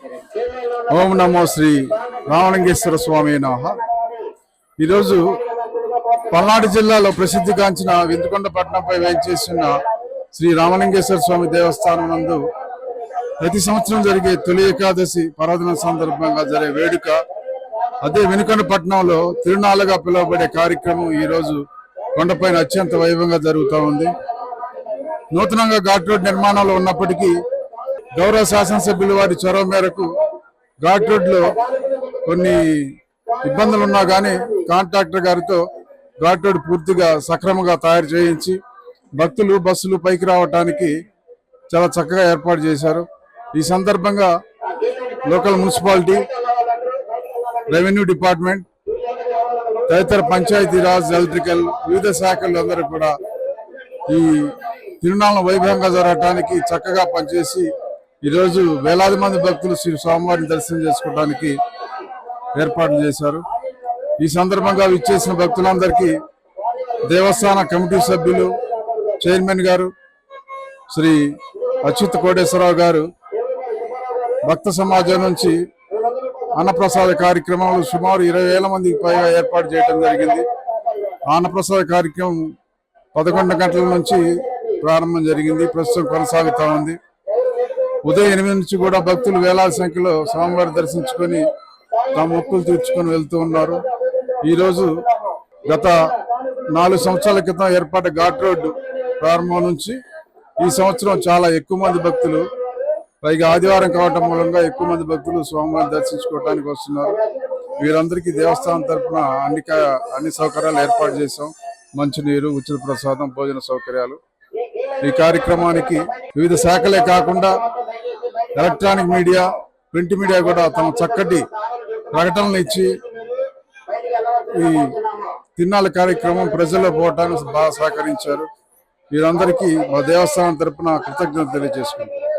ఓం నమో శ్రీ రామలింగేశ్వర స్వామి నమః. ఈరోజు పల్నాడు జిల్లాలో ప్రసిద్ధిగాంచిన విందుకొండ పట్టణంపై వేంచేసిన శ్రీ రామలింగేశ్వర స్వామి దేవస్థానం నందు ప్రతి సంవత్సరం జరిగే తొలి ఏకాదశి పర్వదినం సందర్భంగా జరిగే వేడుక అదే వినుకొండ పట్టణంలో తిరునాళ్ళగా పిలువబడే కార్యక్రమం ఈరోజు కొండపైన అత్యంత వైభవంగా జరుగుతూ ఉంది. నూతనంగా ఘాట్ రోడ్ నిర్మాణంలో ఉన్నప్పటికీ గౌరవ శాసనసభ్యుల వారి చొరవ మేరకు ఘాట్ రోడ్లో కొన్ని ఇబ్బందులు ఉన్నా కానీ కాంట్రాక్టర్ గారితో ఘాట్ రోడ్ పూర్తిగా సక్రమంగా తయారు చేయించి భక్తులు బస్సులు పైకి రావడానికి చాలా చక్కగా ఏర్పాటు చేశారు. ఈ సందర్భంగా లోకల్ మున్సిపాలిటీ, రెవెన్యూ డిపార్ట్మెంట్, తదితర పంచాయతీరాజ్, ఎలక్ట్రికల్ వివిధ శాఖలు అందరూ కూడా ఈ తిరునాళ్ళను వైభవంగా జరగడానికి చక్కగా పనిచేసి ఈరోజు వేలాది మంది భక్తులు శ్రీ స్వామివారిని దర్శనం చేసుకోవడానికి ఏర్పాట్లు చేశారు. ఈ సందర్భంగా విచ్చేసిన భక్తులందరికీ దేవస్థాన కమిటీ సభ్యులు, చైర్మన్ గారు శ్రీ అచ్యుత్ కోటేశ్వరరావు గారు భక్త సమాజం నుంచి అన్నప్రసాద కార్యక్రమాలు సుమారు 20,000 మందికి పైగా ఏర్పాటు చేయడం జరిగింది. అన్నప్రసాద కార్యక్రమం 11 గంటల నుంచి ప్రారంభం జరిగింది, ప్రస్తుతం కొనసాగుతూ ఉంది. ఉదయం 8 నుంచి కూడా భక్తులు వేలాది సంఖ్యలో స్వామివారి దర్శించుకొని తమ మొక్కులు తీర్చుకొని వెళ్తూ ఉన్నారు. ఈరోజు గత 4 సంవత్సరాల క్రితం ఏర్పడ్డ ఘాట్ రోడ్డు ప్రారంభం నుంచి ఈ సంవత్సరం చాలా ఎక్కువ మంది భక్తులు, పైగా ఆదివారం కావటం మూలంగా ఎక్కువ మంది భక్తులు స్వామివారిని దర్శించుకోవడానికి వస్తున్నారు. వీరందరికీ దేవస్థానం తరఫున అన్ని సౌకర్యాలు ఏర్పాటు చేశాం. మంచినీరు, ఉచిత ప్రసాదం, భోజన సౌకర్యాలు. ఈ కార్యక్రమానికి వివిధ శాఖలే కాకుండా ఎలక్ట్రానిక్ మీడియా, ప్రింట్ మీడియా కూడా తమ చక్కటి ప్రకటనలు ఇచ్చి ఈ తిరునాళ్ళ కార్యక్రమం ప్రజల్లో పోవటానికి బాగా సహకరించారు. వీరందరికీ మా దేవస్థానం తరఫున కృతజ్ఞతలు తెలియజేసుకుంటారు.